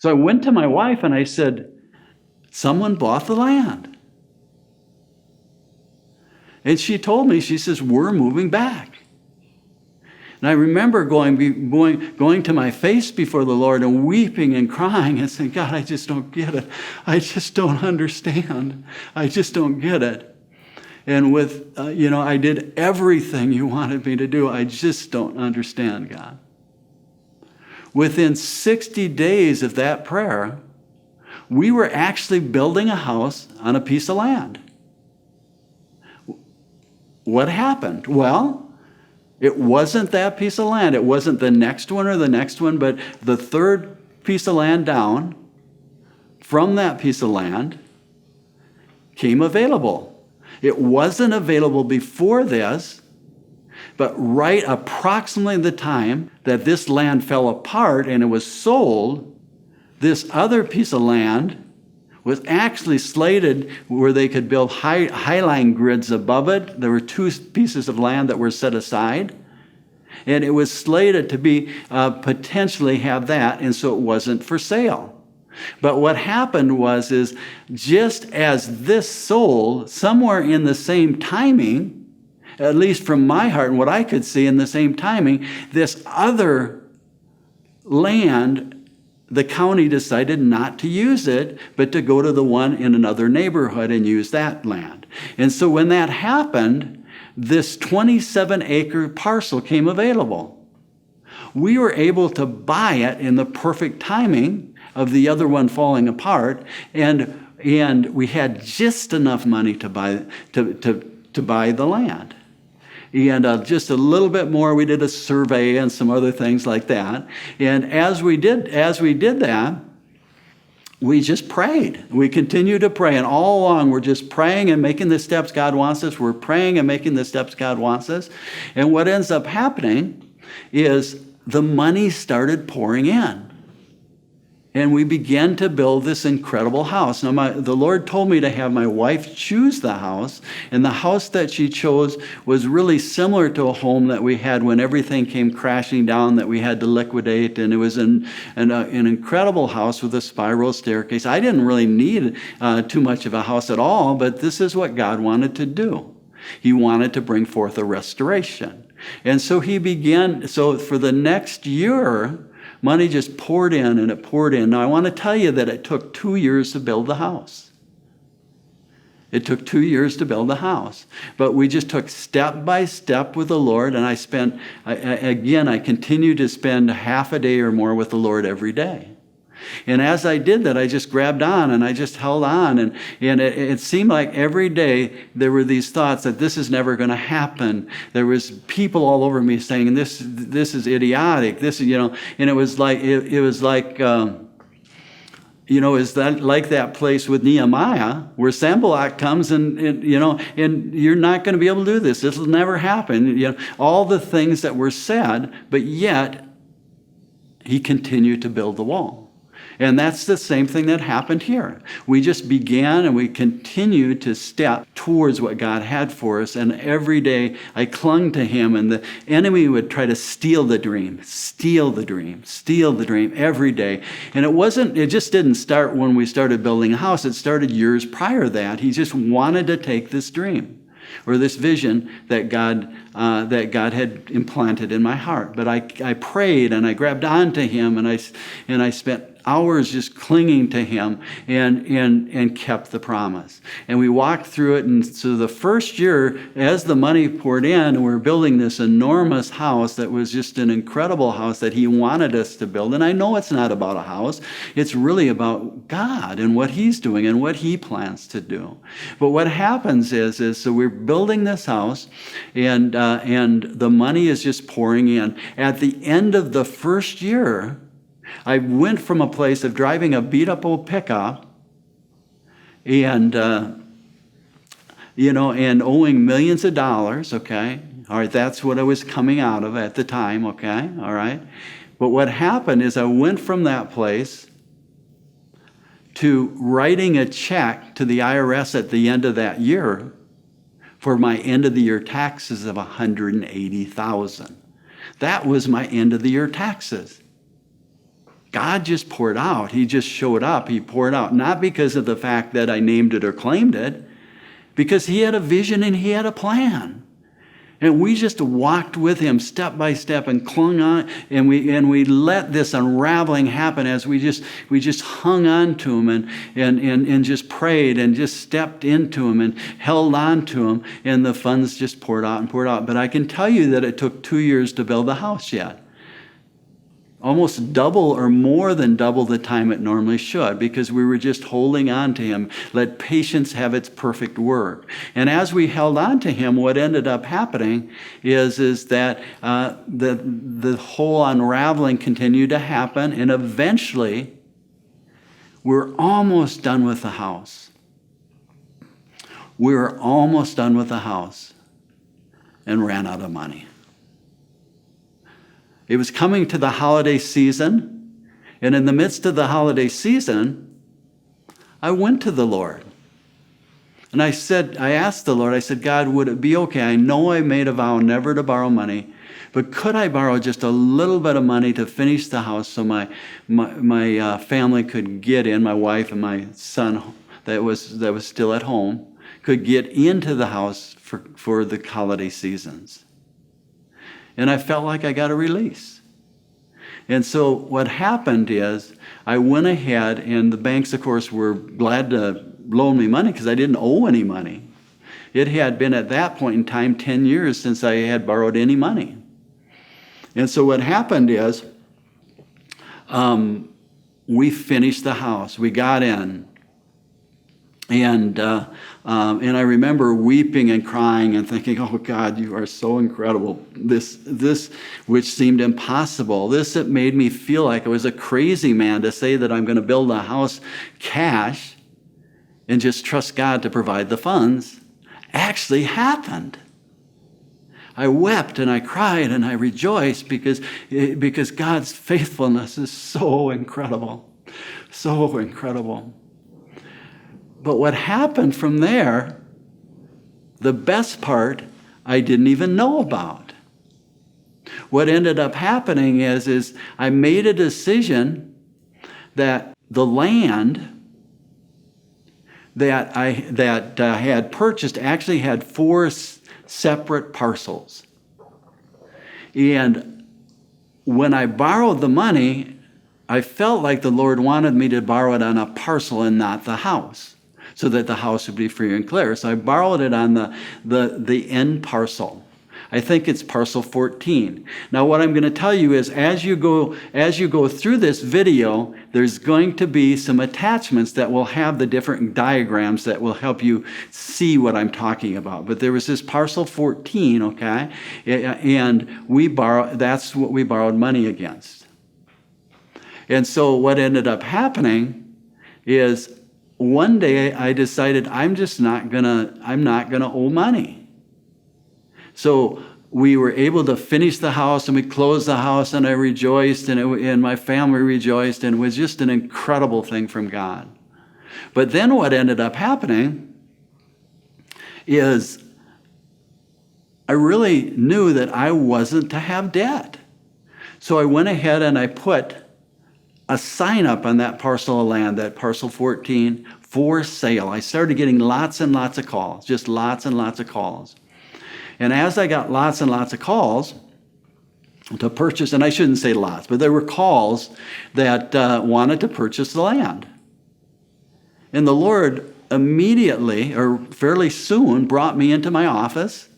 So I went to my wife and I said, someone bought the land. And she told me, she says, we're moving back. And I remember going to my face before the Lord and weeping and crying and saying, God, I just don't get it. I just don't understand. I just don't get it. And with, I did everything you wanted me to do. I just don't understand, God. Within 60 days of that prayer, we were actually building a house on a piece of land. What happened? Well, it wasn't that piece of land. It wasn't the next one or the next one, but the third piece of land down from that piece of land came available. It wasn't available before this, but right approximately the time that this land fell apart and it was sold, this other piece of land was actually slated where they could build highline grids above it. There were 2 pieces of land that were set aside. And it was slated to be potentially have that, and so it wasn't for sale. But what happened is just as this sold, somewhere in the same timing, at least from my heart and what I could see in the same timing, this other land, the county decided not to use it, but to go to the one in another neighborhood and use that land. And so when that happened, this 27-acre parcel came available. We were able to buy it in the perfect timing of the other one falling apart, and we had just enough money to buy the land. And just a little bit more, we did a survey and some other things like that. And as we did that, we just prayed. We continued to pray. And all along, we're just praying and making the steps God wants us. We're praying and making the steps God wants us. And what ends up happening is the money started pouring in. And we began to build this incredible house. Now, the Lord told me to have my wife choose the house, and the house that she chose was really similar to a home that we had when everything came crashing down that we had to liquidate, and it was an incredible house with a spiral staircase. I didn't really need too much of a house at all, but this is what God wanted to do. He wanted to bring forth a restoration. And so for the next year, money just poured in and it poured in. Now, I want to tell you that it took 2 years to build the house. It took 2 years to build the house. But we just took step by step with the Lord, and I continued to spend half a day or more with the Lord every day. And as I did that, I just grabbed on and I just held on. And it seemed like every day there were these thoughts that this is never going to happen. There was people all over me saying, this is idiotic. This is, and it was like, is that like that place with Nehemiah where Sanballat comes and you're not going to be able to do this. This will never happen. All the things that were said, but yet he continued to build the wall. And that's the same thing that happened here. We just began and we continued to step towards what God had for us. And every day I clung to him, and the enemy would try to steal the dream every day. And it just didn't start when we started building a house. It started years prior to that. He just wanted to take this dream or this vision that God had implanted in my heart. But I prayed and I grabbed onto him, and I spent hours just clinging to him and kept the promise. And we walked through it. And so the first year, as the money poured in, we were building this enormous house that was just an incredible house that he wanted us to build. And I know it's not about a house. It's really about God and what he's doing and what he plans to do. But what happens is so we're building this house, and the money is just pouring in. At the end of the first year, I went from a place of driving a beat-up old pickup and owing millions of dollars, okay? All right, that's what I was coming out of at the time, okay? All right? But what happened is I went from that place to writing a check to the IRS at the end of that year for my end-of-the-year taxes of $180,000. That was my end-of-the-year taxes. God just poured out. He just showed up. He poured out. Not because of the fact that I named it or claimed it, because he had a vision and he had a plan. And we just walked with him step by step and clung on, and we let this unraveling happen as we just hung on to him and just prayed and just stepped into him and held on to him, and the funds just poured out and poured out. But I can tell you that it took 2 years to build the house yet. Almost double or more than double the time it normally should, because we were just holding on to him. Let patience have its perfect work. And as we held on to him, what ended up happening is that the whole unraveling continued to happen, and eventually we're almost done with the house. We were almost done with the house and ran out of money. It was coming to the holiday season, and in the midst of the holiday season, I went to the Lord. And I asked the Lord, I said, God, would it be okay? I know I made a vow never to borrow money, but could I borrow just a little bit of money to finish the house so my family could get in, my wife and my son that was still at home, could get into the house for the holiday seasons? And I felt like I got a release. And so what happened is I went ahead, and the banks, of course, were glad to loan me money because I didn't owe any money. It had been at that point in time 10 years since I had borrowed any money. And so what happened is we finished the house. We got in. And I remember weeping and crying and thinking, oh, God, you are so incredible. This which seemed impossible. This that made me feel like I was a crazy man to say that I'm going to build a house cash and just trust God to provide the funds actually happened. I wept and I cried and I rejoiced because God's faithfulness is so incredible. So incredible. But what happened from there, the best part, I didn't even know about. What ended up happening is I made a decision that the land that I had purchased actually had 4 separate parcels. And when I borrowed the money, I felt like the Lord wanted me to borrow it on a parcel and not the house, so that the house would be free and clear. So I borrowed it on the end parcel. I think it's parcel 14. Now what I'm going to tell you is as you go through this video, there's going to be some attachments that will have the different diagrams that will help you see what I'm talking about. But there was this parcel 14, okay? And that's what we borrowed money against. And so what ended up happening is one day I decided I'm not gonna owe money. So we were able to finish the house, and we closed the house, and I rejoiced, and my family rejoiced, and it was just an incredible thing from God. But then what ended up happening is I really knew that I wasn't to have debt. So I went ahead and I put a sign up on that parcel of land, that parcel 14, for sale. I started getting lots and lots of calls, just lots and lots of calls. And as I got lots and lots of calls to purchase, and I shouldn't say lots, but there were calls that wanted to purchase the land. And the Lord immediately, or fairly soon, brought me into my office,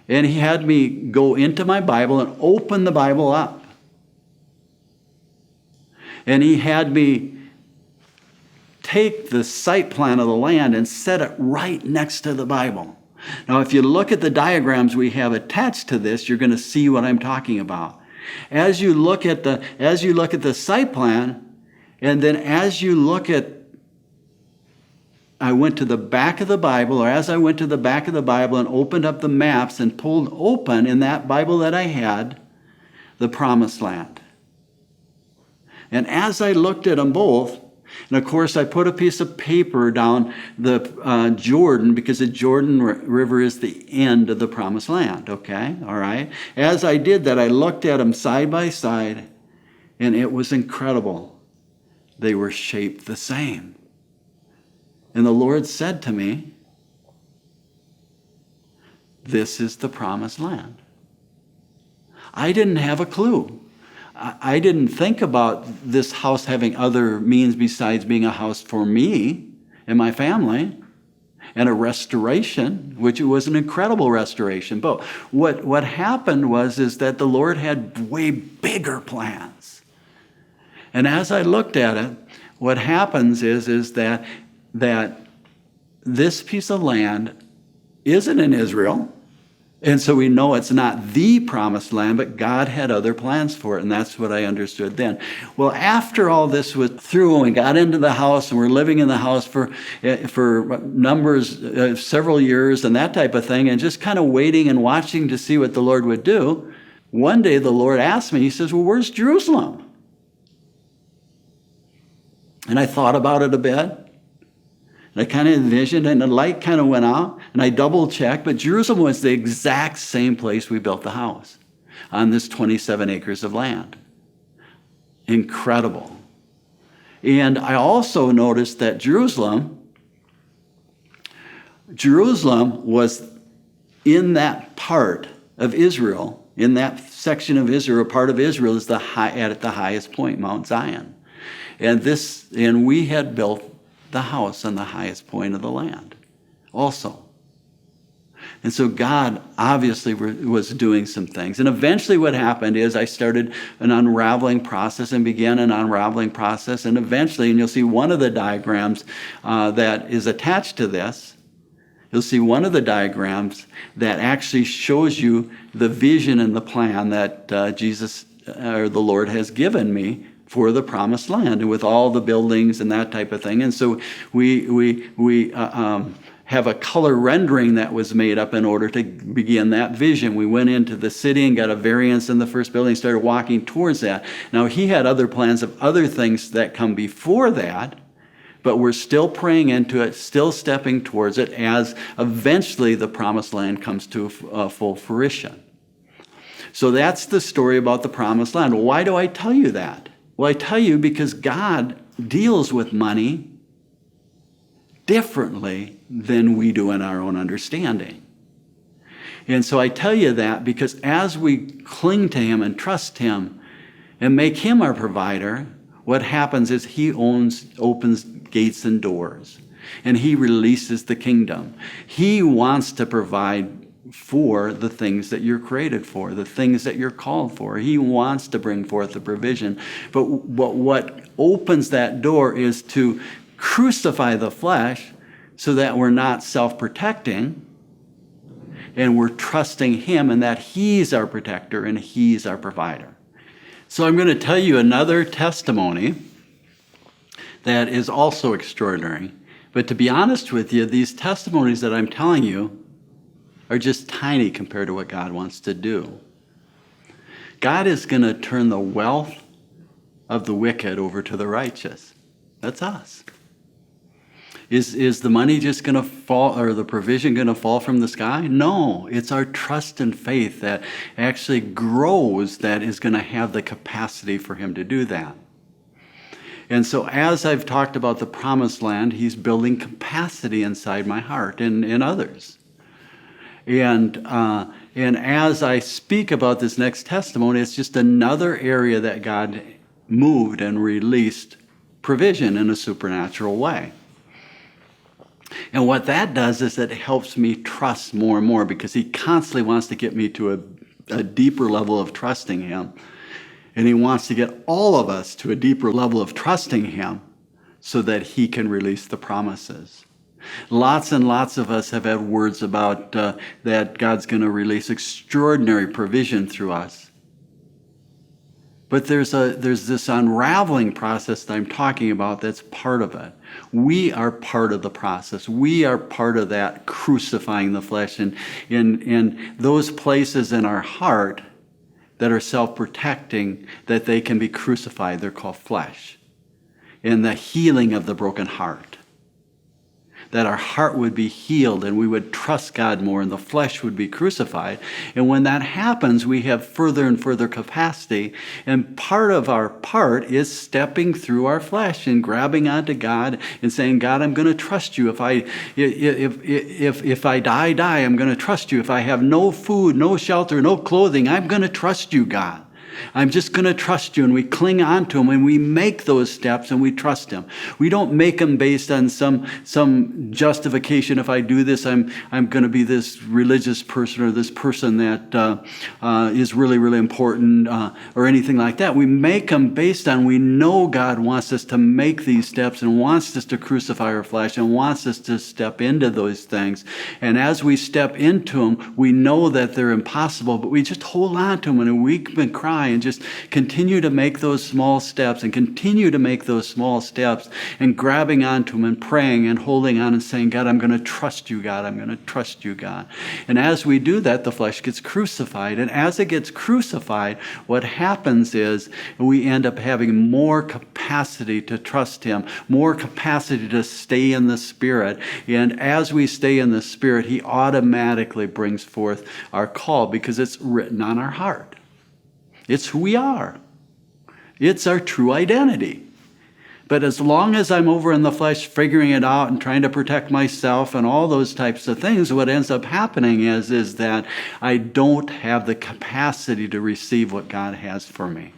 and he had me go into my Bible and open the Bible up. And he had me take the site plan of the land and set it right next to the Bible. Now, if you look at the diagrams we have attached to this, you're going to see what I'm talking about. As you look at the site plan, and then as you look at, I went to the back of the Bible, or as I went to the back of the Bible and opened up the maps and pulled open in that Bible that I had, the Promised Land. And as I looked at them both, and of course, I put a piece of paper down the Jordan, because the Jordan River is the end of the Promised Land, okay? All right? As I did that, I looked at them side by side, And it was incredible. They were shaped the same. And the Lord said to me, this is the promised land. I didn't have a clue. I didn't think about this house having other means besides being a house for me and my family, and a restoration, which was an incredible restoration. But what happened is that the Lord had way bigger plans. And as I looked at it, what happens is that this piece of land isn't in Israel. And so we know it's not the promised land, but God had other plans for it, and that's what I understood then. Well, after all this was through, and we got into the house, and we're living in the house for several years and that type of thing, and just kind of waiting and watching to see what the Lord would do, one day the Lord asked me, he says, well, where's Jerusalem? And I thought about it a bit. And I kind of envisioned, and the light kind of went out, and I double-checked, but Jerusalem was the exact same place we built the house, on this 27 acres of land. Incredible. And I also noticed that Jerusalem was in that part of Israel, in that section of Israel, part of Israel is at the highest point, Mount Zion. And we had built the house on the highest point of the land also. And so God obviously was doing some things. And eventually what happened is I started an unraveling process and began an unraveling process. And eventually, and you'll see one of the diagrams that is attached to this, you'll see one of the diagrams that actually shows you the vision and the plan that Jesus or the Lord has given me for the promised land, and with all the buildings and that type of thing. And so we have a color rendering that was made up in order to begin that vision. We went into the city and got a variance in the first building, started walking towards that. Now, he had other plans of other things that come before that, but we're still praying into it, still stepping towards it as eventually the promised land comes to full fruition. So that's the story about the promised land. Why do I tell you that? Well, I tell you because God deals with money differently than we do in our own understanding. And so I tell you that because as we cling to him and trust him and make him our provider, what happens is he opens gates and doors, and he releases the kingdom. He wants to provide for the things that you're created for, the things that you're called for. He wants to bring forth the provision. But what opens that door is to crucify the flesh so that we're not self-protecting and we're trusting him and that he's our protector and he's our provider. So I'm going to tell you another testimony that is also extraordinary. But to be honest with you, these testimonies that I'm telling you are just tiny compared to what God wants to do. God is going to turn the wealth of the wicked over to the righteous. That's us. Is the money just going to fall, or the provision going to fall from the sky? No, it's our trust and faith that actually grows that is going to have the capacity for him to do that. And so as I've talked about the promised land, he's building capacity inside my heart and in others. And as I speak about this next testimony, it's just another area that God moved and released provision in a supernatural way. And what that does is it helps me trust more and more because he constantly wants to get me to a deeper level of trusting him. And he wants to get all of us to a deeper level of trusting him so that he can release the promises. Lots and lots of us have had words about that God's going to release extraordinary provision through us. But there's this unraveling process that I'm talking about that's part of it. We are part of the process. We are part of that crucifying the flesh. And in those places in our heart that are self-protecting, that they can be crucified, they're called flesh. And the healing of the broken heart. that our heart would be healed and we would trust God more and the flesh would be crucified. And when that happens, we have further and further capacity. And part of our part is stepping through our flesh and grabbing onto God and saying, God, I'm going to trust you. If I die, I'm going to trust you. If I have no food, no shelter, no clothing, I'm going to trust you, God. I'm just going to trust you. And we cling on to him and we make those steps and we trust him. We don't make them based on some justification. If I do this, I'm going to be this religious person or this person that is really, really important or anything like that. We make them based on we know God wants us to make these steps and wants us to crucify our flesh and wants us to step into those things. And as we step into them, we know that they're impossible, but we just hold on to them and weep and cry and just continue to make those small steps and continue to make those small steps and grabbing onto them and praying and holding on and saying, God, I'm going to trust you, God. I'm going to trust you, God. And as we do that, the flesh gets crucified. And as it gets crucified, what happens is we end up having more capacity to trust him, more capacity to stay in the Spirit. And as we stay in the Spirit, he automatically brings forth our call because it's written on our heart. It's who we are. It's our true identity. But as long as I'm over in the flesh figuring it out and trying to protect myself and all those types of things, what ends up happening is that I don't have the capacity to receive what God has for me.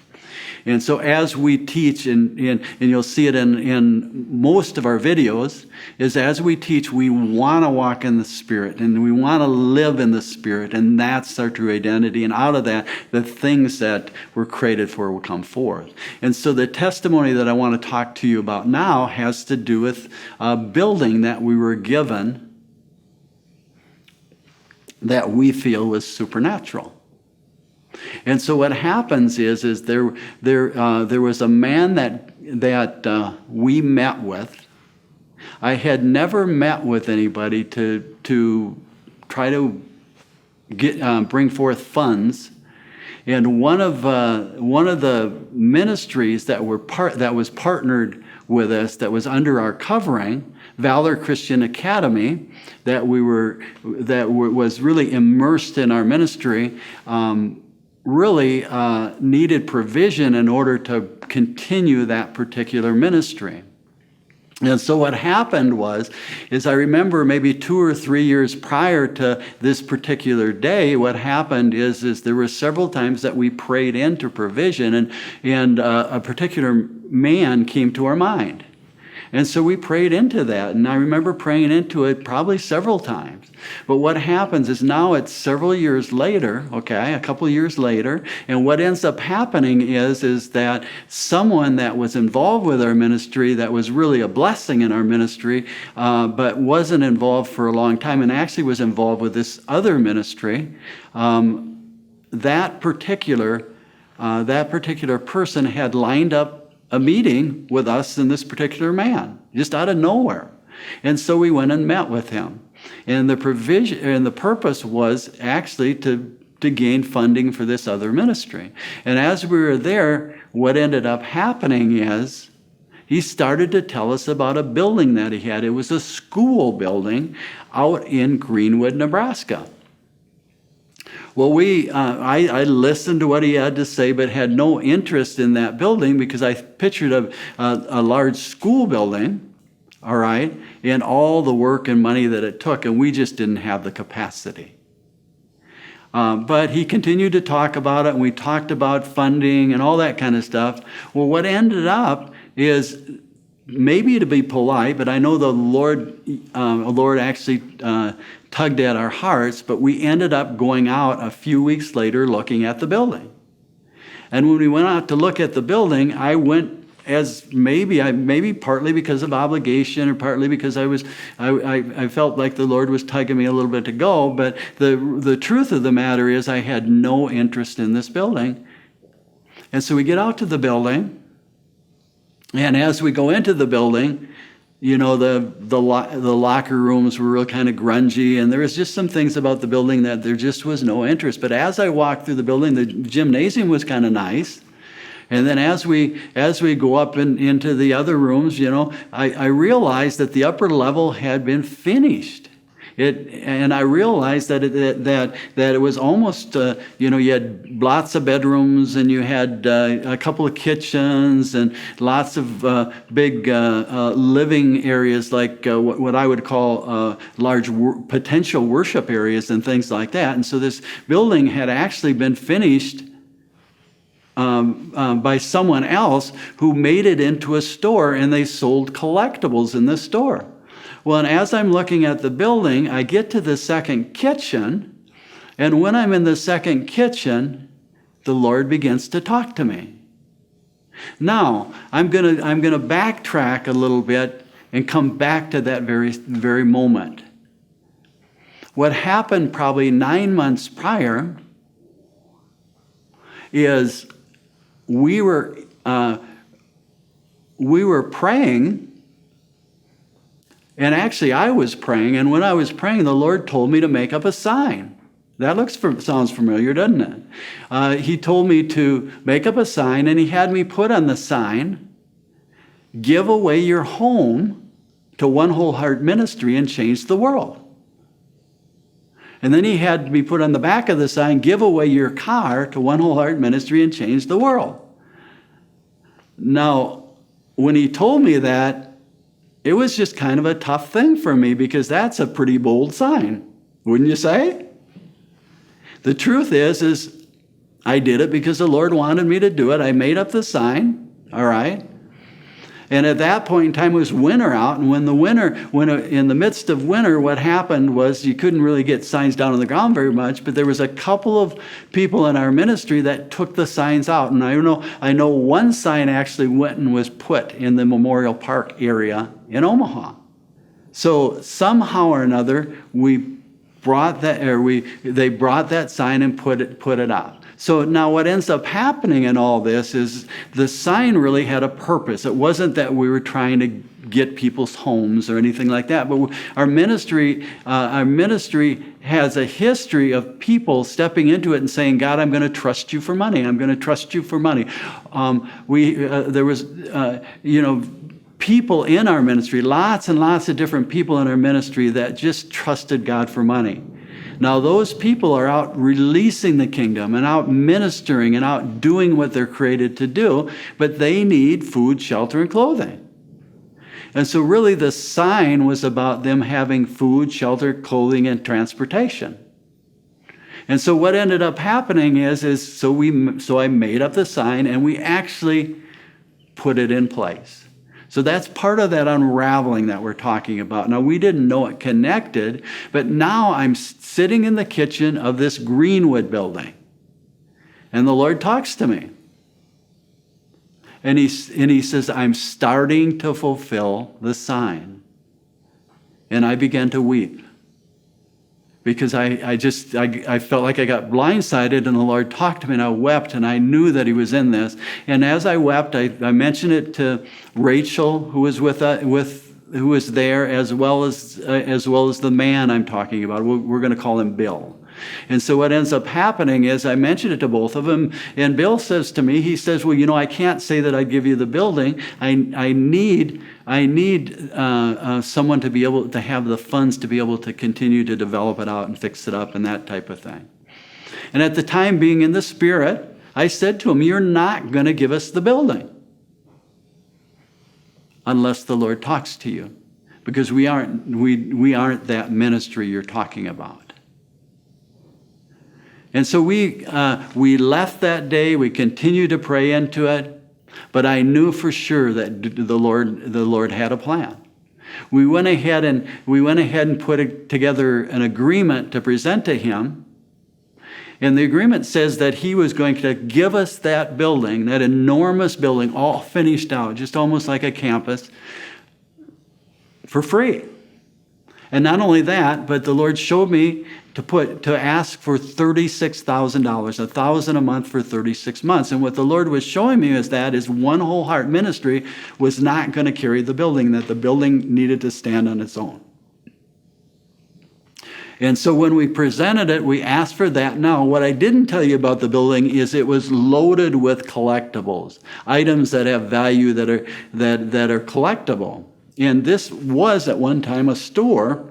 And so as we teach, and you'll see it in most of our videos, is as we teach, we want to walk in the Spirit, and we want to live in the Spirit, and that's our true identity. And out of that, the things that we're created for will come forth. And so the testimony that I want to talk to you about now has to do with a building that we were given that we feel was supernatural. And so what happens is there was a man that we met with. I had never met with anybody to try to bring forth funds. And one of the ministries that was partnered with us, that was under our covering, Valor Christian Academy, that was really immersed in our ministry, really needed provision in order to continue that particular ministry. And so what happened is I remember maybe 2 or 3 years prior to this particular day, what happened is there were several times that we prayed into provision, and a particular man came to our mind. And so we prayed into that, and I remember praying into it probably several times. But what happens is now it's several years later, a couple of years later, and what ends up happening is that someone that was involved with our ministry, that was really a blessing in our ministry, but wasn't involved for a long time, and actually was involved with this other ministry, that particular person had lined up a meeting with us and this particular man, just out of nowhere. And so we went and met with him. And the provision and the purpose was actually to gain funding for this other ministry. And as we were there, what ended up happening is he started to tell us about a building that he had. It was a school building out in Greenwood, Nebraska. Well, I listened to what he had to say, but had no interest in that building because I pictured a large school building, all right, and all the work and money that it took, and we just didn't have the capacity. But he continued to talk about it, and we talked about funding and all that kind of stuff. Well, what ended up is, maybe to be polite, but I know the Lord actually tugged at our hearts, but we ended up going out a few weeks later looking at the building. And when we went out to look at the building, I went as maybe partly because of obligation or partly because I felt like the Lord was tugging me a little bit to go, but the truth of the matter is I had no interest in this building. And so we get out to the building, and as we go into the building, you know, the locker rooms were real kind of grungy, and there was just some things about the building that there just was no interest. But as I walked through the building, the gymnasium was kind of nice, And then as we go up into the other rooms, I realized that the upper level had been finished. And I realized that it was almost, you had lots of bedrooms, and you had a couple of kitchens and lots of big living areas, like what I would call large potential worship areas and things like that. And so this building had actually been finished by someone else who made it into a store, and they sold collectibles in the store. Well, and as I'm looking at the building, I get to the second kitchen, and when I'm in the second kitchen, the Lord begins to talk to me. Now, I'm gonna backtrack a little bit and come back to that very moment. What happened probably 9 months prior is we were praying. And actually, I was praying, and when I was praying, the Lord told me to make up a sign. That sounds familiar, doesn't it? He told me to make up a sign, and he had me put on the sign, "Give away your home to One Whole Heart Ministry and change the world." And then he had me put on the back of the sign, "Give away your car to One Whole Heart Ministry and change the world." Now, when he told me that, it was just kind of a tough thing for me, because that's a pretty bold sign, wouldn't you say? The truth is I did it because the Lord wanted me to do it. I made up the sign, all right? And at that point in time, it was winter out, and when in the midst of winter, what happened was you couldn't really get signs down on the ground very much, but there was a couple of people in our ministry that took the signs out. And I know one sign actually went and was put in the Memorial Park area in Omaha. So somehow or another, they brought that sign and put it out. So now what ends up happening in all this is the sign really had a purpose. It wasn't that we were trying to get people's homes or anything like that, but our ministry has a history of people stepping into it and saying, "God, I'm going to trust you for money. I'm going to trust you for money." There was, people in our ministry, lots and lots of different people in our ministry that just trusted God for money. Now, those people are out releasing the kingdom and out ministering and out doing what they're created to do, but they need food, shelter, and clothing. And so really the sign was about them having food, shelter, clothing, and transportation. And so what ended up happening is I made up the sign, and we actually put it in place. So that's part of that unraveling that we're talking about. Now, we didn't know it connected, but now I'm sitting in the kitchen of this Greenwood building, and the Lord talks to me. And he says, "I'm starting to fulfill the sign." And I began to weep, because I felt like I got blindsided, and the Lord talked to me, and I wept, and I knew that he was in this. And as I wept, I mentioned it to Rachel, who was who was there, as well as the man I'm talking about. We're going to call him Bill. And so what ends up happening is I mentioned it to both of them, and Bill says to me, he says, "Well, I can't say that I'd give you the building. I need someone to be able to have the funds to be able to continue to develop it out and fix it up and that type of thing." And at the time, being in the Spirit, I said to him, "You're not going to give us the building unless the Lord talks to you, because we aren't that ministry you're talking about." And so we left that day. We continued to pray into it, but I knew for sure that the Lord had a plan. We went ahead and put together an agreement to present to him, and the agreement says that he was going to give us that building, that enormous building, all finished out, just almost like a campus, for free. And not only that, but the Lord showed me to ask for $36,000, $1,000 a month for 36 months. And what the Lord was showing me is One Whole Heart Ministry was not going to carry the building, that the building needed to stand on its own. And so when we presented it, we asked for that. Now, what I didn't tell you about the building is it was loaded with collectibles, items that have value that are collectible. And this was at one time a store,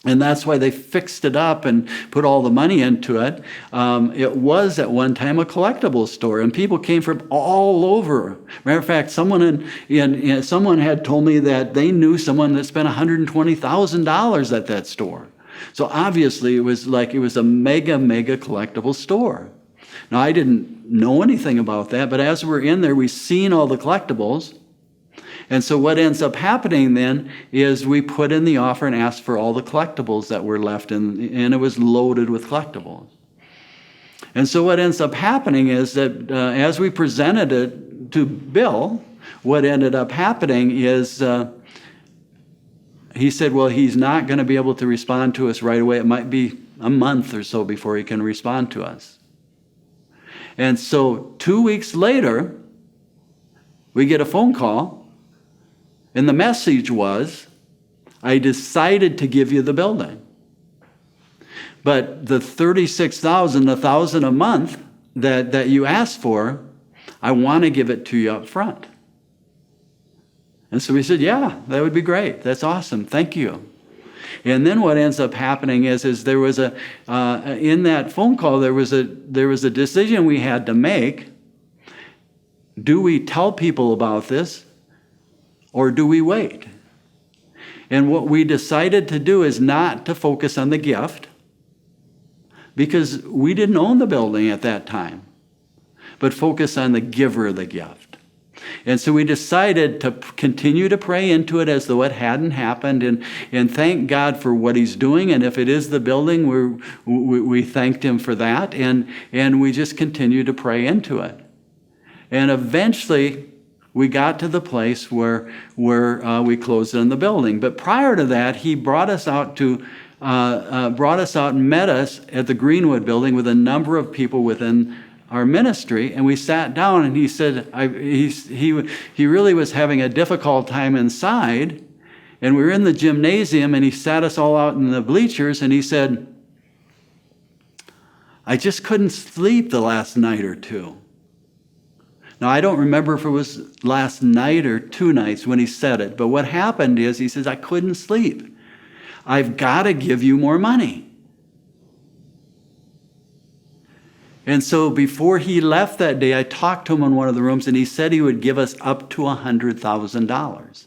and that's why they fixed it up and put all the money into it. It was at one time a collectible store, and people came from all over. Matter of fact, someone had told me that they knew someone that spent $120,000 at that store. So obviously it was a mega collectible store. Now, I didn't know anything about that, but as we're in there, we've seen all the collectibles. And so what ends up happening then is we put in the offer and ask for all the collectibles that were left, and it was loaded with collectibles. And so what ends up happening is that as we presented it to Bill, what ended up happening is he said, well, he's not going to be able to respond to us right away. It might be a month or so before he can respond to us. And so 2 weeks later, we get a phone call. And the message was, I decided to give you the building. But the $36,000, the $1,000 a month that you asked for, I want to give it to you up front. And so we said, yeah, that would be great. That's awesome. Thank you. And then what ends up happening is there was in that phone call, there was a decision we had to make. Do we tell people about this? Or do we wait? And what we decided to do is not to focus on the gift, because we didn't own the building at that time, but focus on the giver of the gift. And so we decided to continue to pray into it as though it hadn't happened, and thank God for what he's doing. And if it is the building, we thanked him for that, and we just continued to pray into it. And eventually, we got to the place where we closed on the building. But prior to that, he brought us out and met us at the Greenwood building with a number of people within our ministry, and we sat down, and he said he really was having a difficult time inside, and we were in the gymnasium, and he sat us all out in the bleachers, and he said, I just couldn't sleep the last night or two. Now, I don't remember if it was last night or 2 nights when he said it, but what happened is he says, I couldn't sleep. I've got to give you more money. And so before he left that day, I talked to him in one of the rooms, and he said he would give us up to $100,000.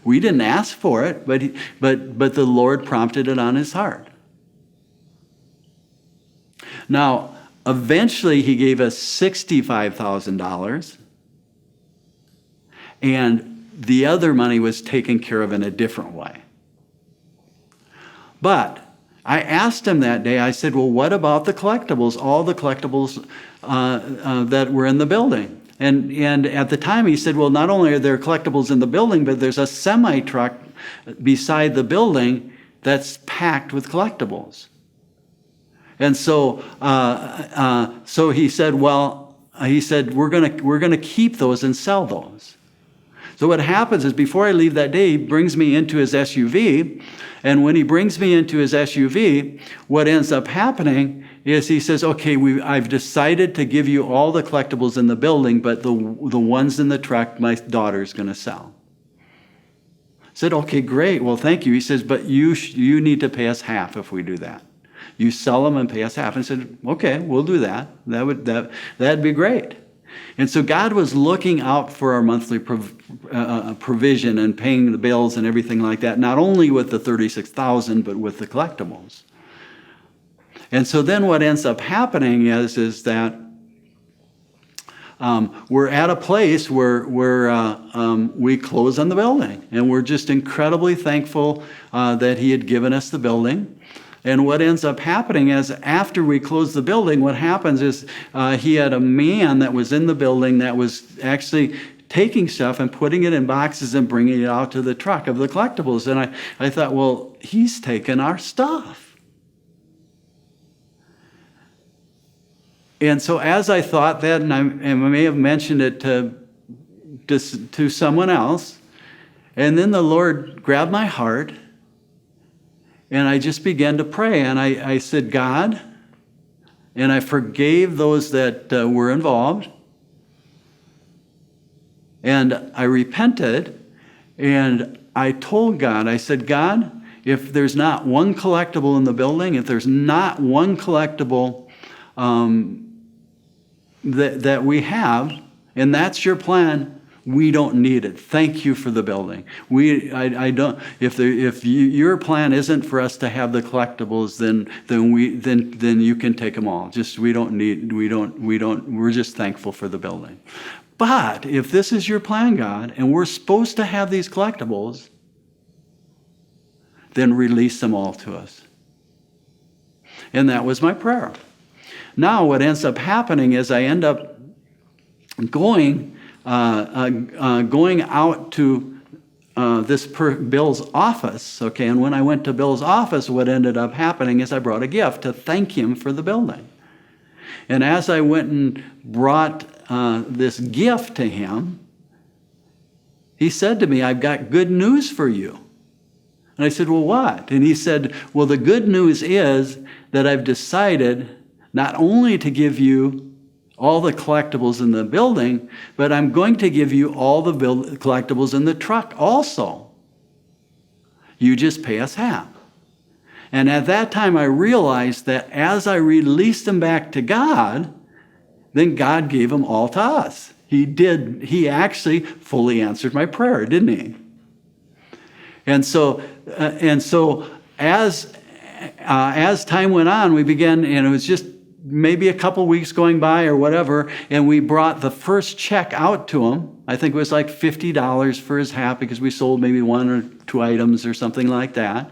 We didn't ask for it, but the Lord prompted it on his heart. Now, eventually, he gave us $65,000, and the other money was taken care of in a different way. But I asked him that day, I said, well, what about the collectibles, all the collectibles that were in the building? And at the time, he said, well, not only are there collectibles in the building, but there's a semi-truck beside the building that's packed with collectibles. And so, so he said, we're gonna keep those and sell those. So what happens is, before I leave that day, he brings me into his SUV, and when he brings me into his SUV, what ends up happening is he says, okay, I've decided to give you all the collectibles in the building, but the ones in the truck, my daughter's gonna sell. I said, okay, great, well, thank you. He says, but you need to pay us half if we do that. You sell them and pay us half. And I said, okay, we'll do that. That'd be great. And so God was looking out for our monthly provision and paying the bills and everything like that, not only with the $36,000, but with the collectibles. And so then what ends up happening is that we're at a place where we close on the building, and we're just incredibly thankful that he had given us the building. And what ends up happening is, after we close the building, what happens is he had a man that was in the building that was actually taking stuff and putting it in boxes and bringing it out to the truck of the collectibles. And I thought, well, he's taken our stuff. And so as I thought that, and I may have mentioned it to someone else, And then the Lord grabbed my heart, and I just began to pray. And I said, God, and I forgave those that were involved. And I repented, and I told God, I said, God, if there's not one collectible in the building, if there's not one collectible that we have, and that's your plan, we don't need it. Thank you for the building. I don't. If your plan isn't for us to have the collectibles, then you can take them all. Just we're just thankful for the building. But if this is your plan, God, and we're supposed to have these collectibles, then release them all to us. And that was my prayer. Now what ends up happening is I end up going out to Bill's office, okay? And when I went to Bill's office, what ended up happening is I brought a gift to thank him for the building. And as I went and brought this gift to him, he said to me, I've got good news for you. And I said, well, what? And he said, well, the good news is that I've decided not only to give you all the collectibles in the building, but I'm going to give you all the collectibles in the truck also. You just pay us half. And at that time, I realized that as I released them back to God, then God gave them all to us. He did. He actually fully answered my prayer, didn't he? And so as time went on, we began, and it was just maybe a couple weeks going by or whatever, and we brought the first check out to him. I think it was like $50 for his half because we sold maybe 1 or 2 items or something like that.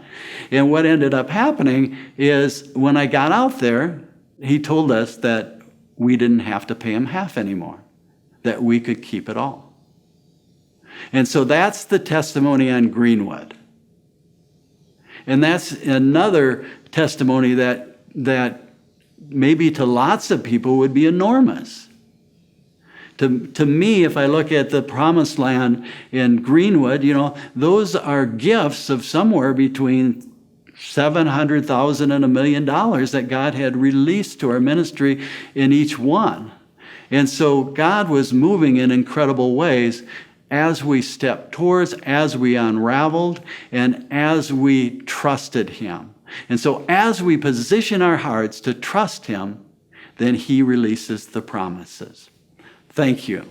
And what ended up happening is when I got out there, he told us that we didn't have to pay him half anymore, that we could keep it all. And so that's the testimony on Greenwood. And that's another testimony that maybe to lots of people would be enormous. To me, if I look at the promised land in Greenwood, those are gifts of somewhere between $700,000 and $1 million that God had released to our ministry in each one. And so God was moving in incredible ways as we stepped towards, as we unraveled, and as we trusted him. And so as we position our hearts to trust him, then he releases the promises. Thank you.